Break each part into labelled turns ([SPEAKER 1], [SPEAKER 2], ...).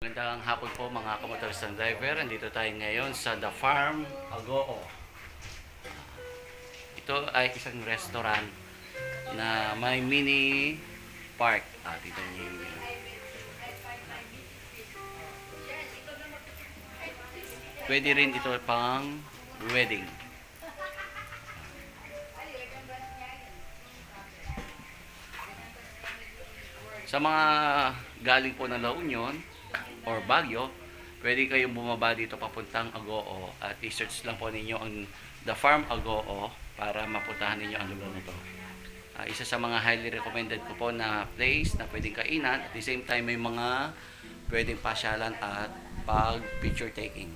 [SPEAKER 1] Magandang hapon po mga kamotoristang driver. Andito tayo ngayon sa The Farm Agoo. Ito ay isang restaurant na may mini park. Dito niyo yung pwede rin ito pang wedding. Sa mga galing po ng La Union or Baguio, pwede kayong bumaba dito papuntang Agoo at i-search lang po ninyo ang The Farm Agoo para mapuntahan ninyo ang lugar na ito. Isa sa mga highly recommended ko po na place na pwedeng kainan at the same time may mga pwedeng pasyalan at pag picture taking,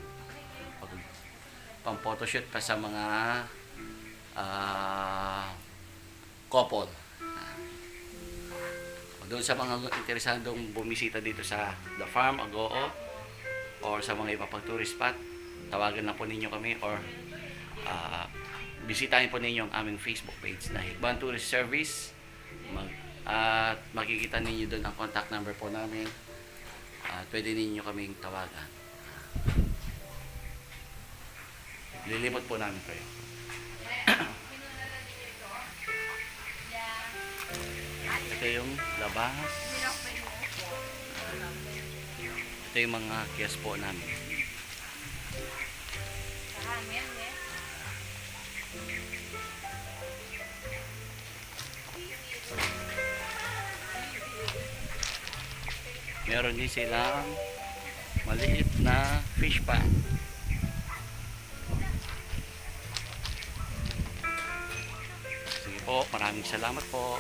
[SPEAKER 1] pang photoshoot pa sa mga couple. Doon sa mga interesadong bumisita dito sa The Farm Agoo or sa mga iba pang tourist spot, tawagan na po ninyo kami or bisitahin po ninyo ang aming Facebook page na Hikban Tourist Service. At makikita ninyo doon ang contact number po namin at pwede ninyo kaming tawagan. Lilimot po namin kayo. Ito yung labas. Ito yung mga kiosk po namin. Meron din silang maliit na fish pan. Sige po, maraming salamat po.